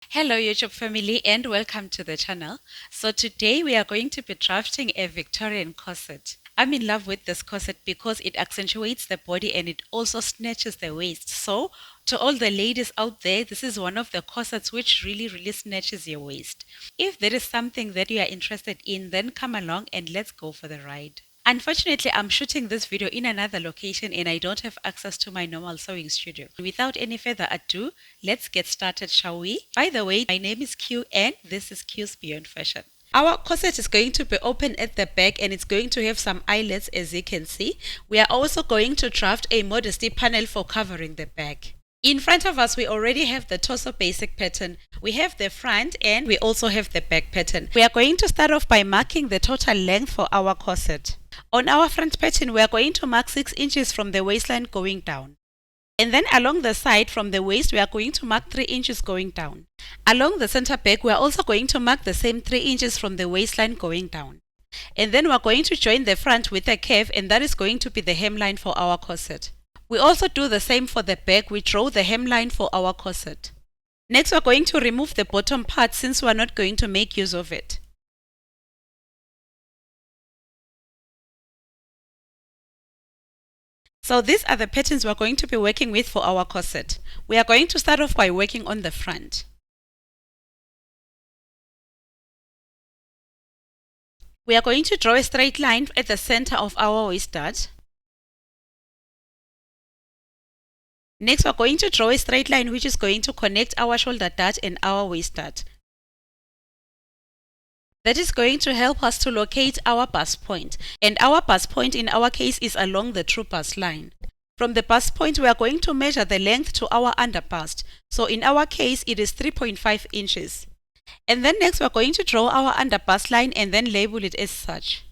Hello YouTube family and welcome to the channel. So today we are going to be drafting a Victorian corset. I'm in love with this corset because it accentuates the body and it also snatches the waist. So to all the ladies out there, this is one of the corsets which really snatches your waist. If there is something that you are interested in, then come along and let's go for the ride. Unfortunately, I'm shooting this video in another location and I don't have access to my normal sewing studio. Without any further ado, let's get started, shall we? By the way, my name is Q and this is Q's Beyond Fashion. Our corset is going to be open at the back and it's going to have some eyelets, as you can see. We are also going to draft a modesty panel for covering the back. In front of us, we already have the torso basic pattern. We have the front and we also have the back pattern. We are going to start off by marking the total length for our corset. On our front pattern, we are going to mark 6 inches from the waistline going down. And then along the side from the waist, we are going to mark 3 inches going down. Along the center back, we are also going to mark the same 3 inches from the waistline going down. And then we are going to join the front with a curve, and that is going to be the hemline for our corset. We also do the same for the back. We draw the hemline for our corset. Next, we are going to remove the bottom part since we are not going to make use of it. So these are the patterns we are going to be working with for our corset. We are going to start off by working on the front. We are going to draw a straight line at the center of our waist dart. Next, we are going to draw a straight line which is going to connect our shoulder dart and our waist dart. That is going to help us to locate our bust point, and our bust point in our case is along the true bust line. From the bust point, we are going to measure the length to our under bust. So in our case, it is 3.5 inches. And then next, we are going to draw our under bust line and then label it as such.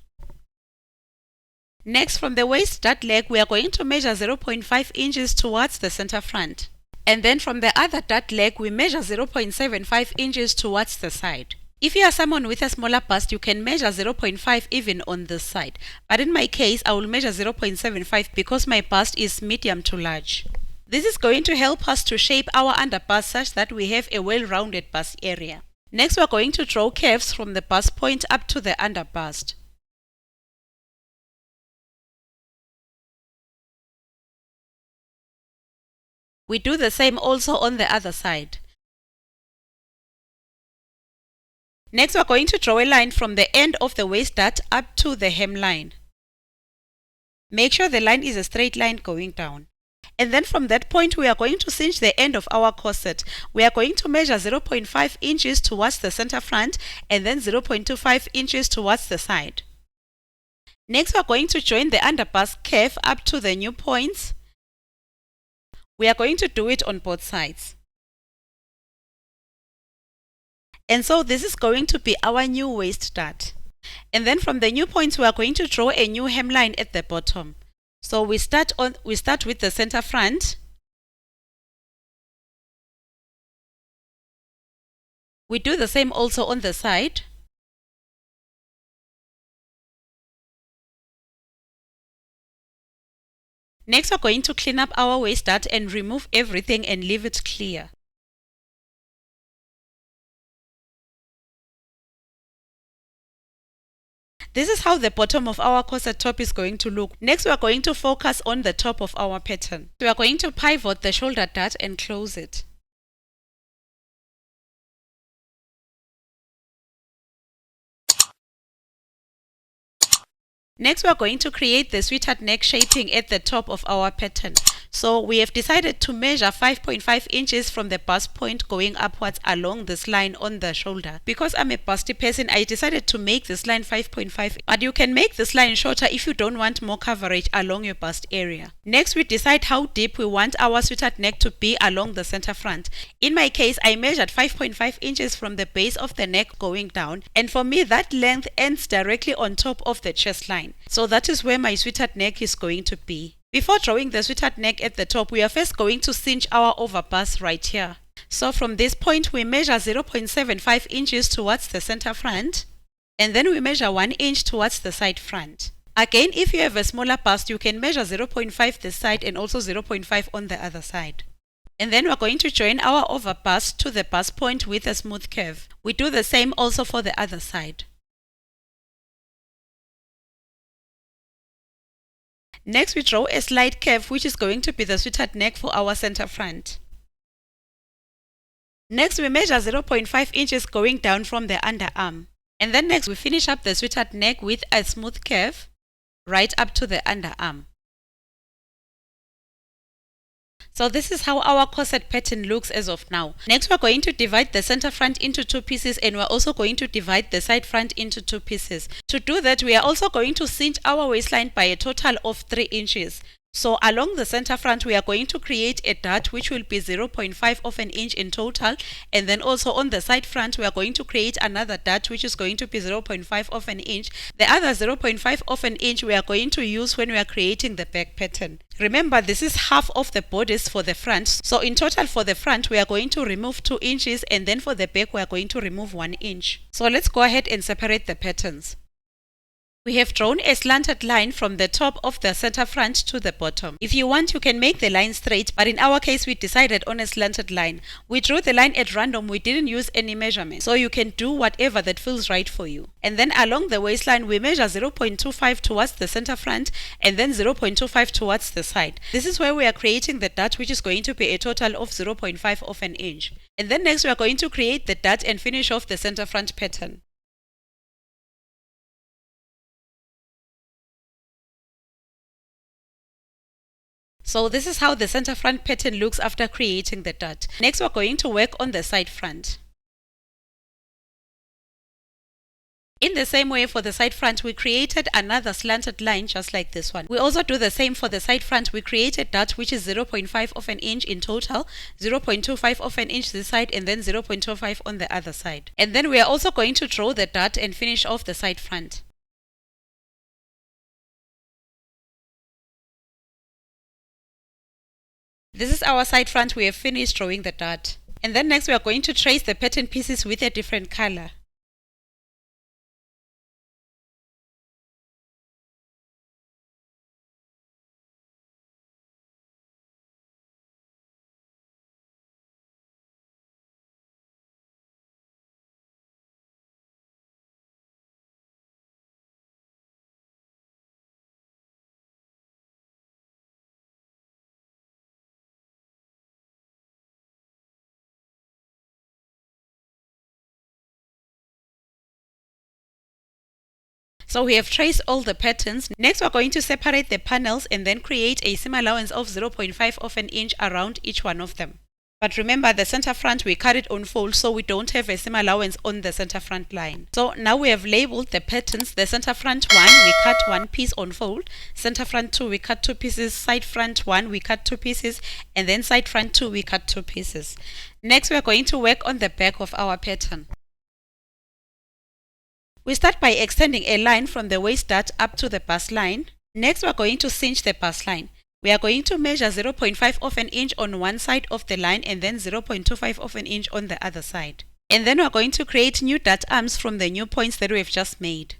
Next, from the waist dart leg, we are going to measure 0.5 inches towards the center front. And then from the other dart leg, we measure 0.75 inches towards the side. If you are someone with a smaller bust, you can measure 0.5 even on this side. But in my case, I will measure 0.75 because my bust is medium to large. This is going to help us to shape our under bust such that we have a well-rounded bust area. Next, we are going to draw curves from the bust point up to the under bust. We do the same also on the other side. Next, we are going to draw a line from the end of the waist dart up to the hemline. Make sure the line is a straight line going down. And then from that point, we are going to cinch the end of our corset. We are going to measure 0.5 inches towards the center front and then 0.25 inches towards the side. Next, we are going to join the under bust curve up to the new points. We are going to do it on both sides. And so this is going to be our new waist dart. And then from the new points, we are going to draw a new hemline at the bottom. So we start with the center front. We do the same also on the side. Next, we're going to clean up our waist dart and remove everything and leave it clear. This is how the bottom of our corset top is going to look. Next, we are going to focus on the top of our pattern. We are going to pivot the shoulder dart and close it. Next, we are going to create the sweetheart neck shaping at the top of our pattern. So we have decided to measure 5.5 inches from the bust point going upwards along this line on the shoulder. Because I'm a busty person, I decided to make this line 5.5, but you can make this line shorter if you don't want more coverage along your bust area. Next, we decide how deep we want our sweetheart neck to be along the center front. In my case, I measured 5.5 inches from the base of the neck going down, and for me that length ends directly on top of the chest line. So that is where my sweetheart neck is going to be. Before drawing the sweetheart neck at the top, we are first going to cinch our overbust right here. So from this point, we measure 0.75 inches towards the center front, and then we measure 1 inch towards the side front. Again, if you have a smaller bust, you can measure 0.5 this side and also 0.5 on the other side. And then we're going to join our overbust to the bust point with a smooth curve. We do the same also for the other side. Next, we draw a slight curve which is going to be the sweater neck for our center front. Next, we measure 0.5 inches going down from the underarm. And then next, we finish up the sweater neck with a smooth curve right up to the underarm. So this is how our corset pattern looks as of now. Next, we're going to divide the center front into two pieces, and we're also going to divide the side front into two pieces. To do that, we are also going to cinch our waistline by a total of 3 inches. So along the center front, we are going to create a dart which will be 0.5 of an inch in total, and then also on the side front we are going to create another dart which is going to be 0.5 of an inch. The other 0.5 of an inch we are going to use when we are creating the back pattern. Remember, this is half of the bodice for the front, so in total for the front we are going to remove 2 inches, and then for the back we are going to remove 1 inch. So let's go ahead and separate the patterns. We have drawn a slanted line from the top of the center front to the bottom. If you want, you can make the line straight, but in our case we decided on a slanted line. We drew the line at random, we didn't use any measurement, so you can do whatever that feels right for you. And then along the waistline we measure 0.25 towards the center front and then 0.25 towards the side. This is where we are creating the dart which is going to be a total of 0.5 of an inch. And then next we are going to create the dart and finish off the center front pattern. So this is how the center front pattern looks after creating the dart. Next we're going to work on the side front. In the same way for the side front, we created another slanted line just like this one. We also do the same for the side front. We created dart which is 0.5 of an inch in total, 0.25 of an inch this side, and then 0.25 on the other side. And then we are also going to draw the dart and finish off the side front. This is our side front. We have finished drawing the dart. And then next we are going to trace the pattern pieces with a different color. So we have traced all the patterns. Next we're going to separate the panels and then create a seam allowance of 0.5 of an inch around each one of them. But remember, the center front we cut it on fold, so we don't have a seam allowance on the center front line. So now we have labeled the patterns. The center front 1 we cut 1 piece on fold, center front 2 we cut 2 pieces, side front 1 we cut 2 pieces, and then side front 2 we cut 2 pieces. Next we are going to work on the back of our pattern. We start by extending a line from the waist dart up to the bust line. Next we are going to cinch the bust line. We are going to measure 0.5 of an inch on one side of the line and then 0.25 of an inch on the other side. And then we are going to create new dart arms from the new points that we have just made.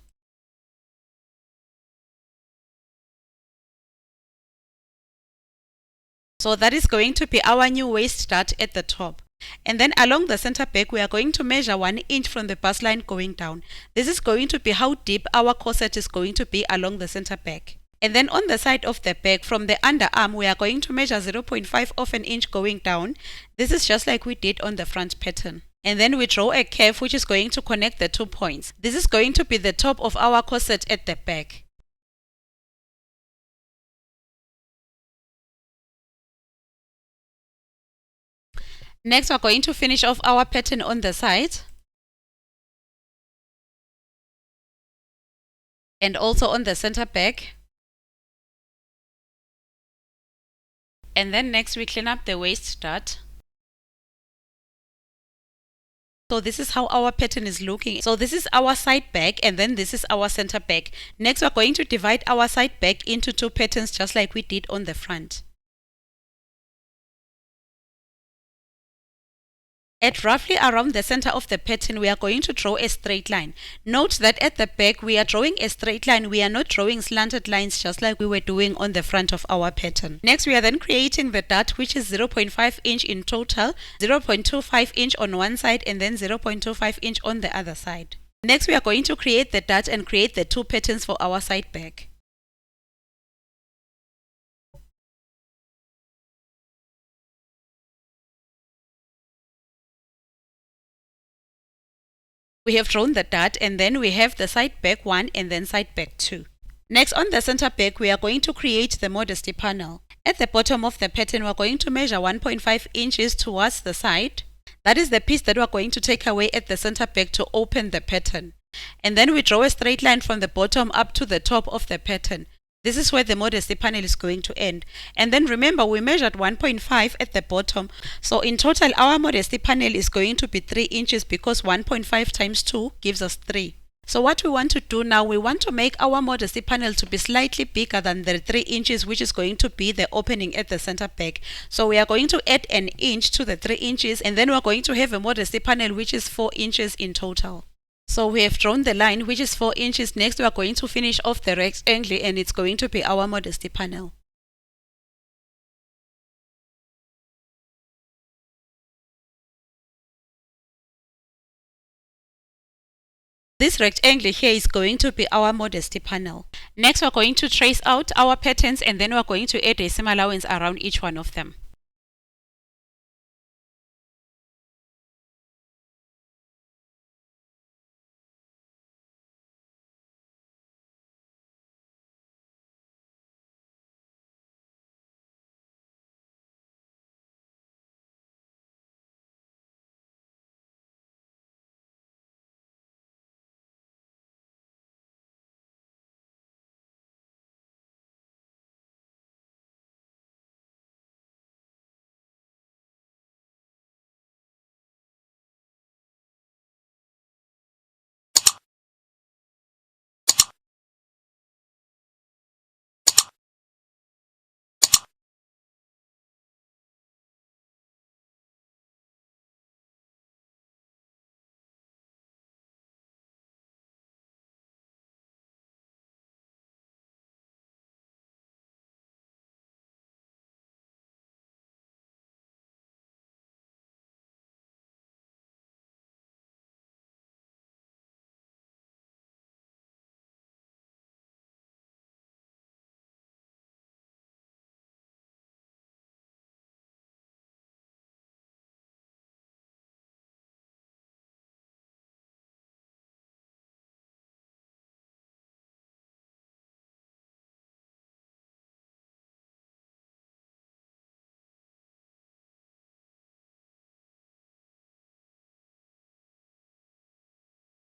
So that is going to be our new waist dart at the top. And then along the center back we are going to measure 1 inch from the bust line going down. This is going to be how deep our corset is going to be along the center back. And then on the side of the back from the underarm we are going to measure 0.5 of an inch going down. This is just like we did on the front pattern. And then we draw a curve which is going to connect the 2 points. This is going to be the top of our corset at the back. Next we are going to finish off our pattern on the side and also on the center back. And then next we clean up the waist dart. So this is how our pattern is looking. So this is our side back and then this is our center back. Next we are going to divide our side back into 2 patterns just like we did on the front. At roughly around the center of the pattern, we are going to draw a straight line. Note that at the back, we are drawing a straight line. We are not drawing slanted lines just like we were doing on the front of our pattern. Next, we are then creating the dot, which is 0.5 inch in total, 0.25 inch on one side and then 0.25 inch on the other side. Next, we are going to create the dot and create the two patterns for our side back. We have drawn the dot and then we have the side back 1 and then side back 2. Next, on the center back, we are going to create the modesty panel. At the bottom of the pattern, we are going to measure 1.5 inches towards the side. That is the piece that we are going to take away at the center back to open the pattern. And then we draw a straight line from the bottom up to the top of the pattern. This is where the modesty panel is going to end. And then remember, we measured 1.5 at the bottom. So in total, our modesty panel is going to be 3 inches because 1.5 times 2 gives us 3. So what we want to do now, we want to make our modesty panel to be slightly bigger than the 3 inches, which is going to be the opening at the center back. So we are going to add an inch to the 3 inches and then we are going to have a modesty panel which is 4 inches in total. So we have drawn the line which is 4 inches. Next we are going to finish off the rectangle and it's going to be our modesty panel. This rectangle here is going to be our modesty panel. Next we are going to trace out our patterns and then we are going to add a seam allowance around each one of them.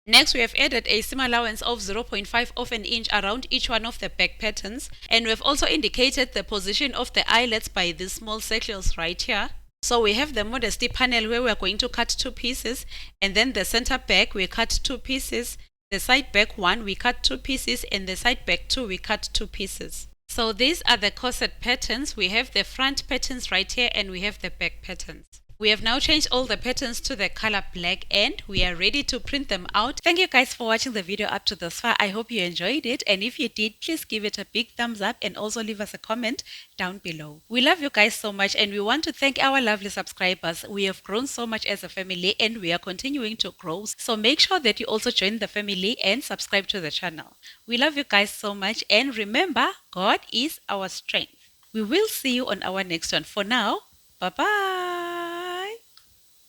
Next, we have added a seam allowance of 0.5 of an inch around each one of the back patterns, and we have also indicated the position of the eyelets by these small circles right here. So we have the modesty panel where we are going to cut 2 pieces, and then the center back we cut 2 pieces, the side back 1 we cut 2 pieces, and the side back 2 we cut 2 pieces. So these are the corset patterns. We have the front patterns right here and we have the back patterns. We have now changed all the patterns to the color black and we are ready to print them out. Thank you guys for watching the video up to this far. I hope you enjoyed it, and if you did, please give it a big thumbs up and also leave us a comment down below. We love you guys so much and we want to thank our lovely subscribers. We have grown so much as a family and we are continuing to grow. So make sure that you also join the family and subscribe to the channel. We love you guys so much, and remember, God is our strength. We will see you on our next one. For now, bye bye.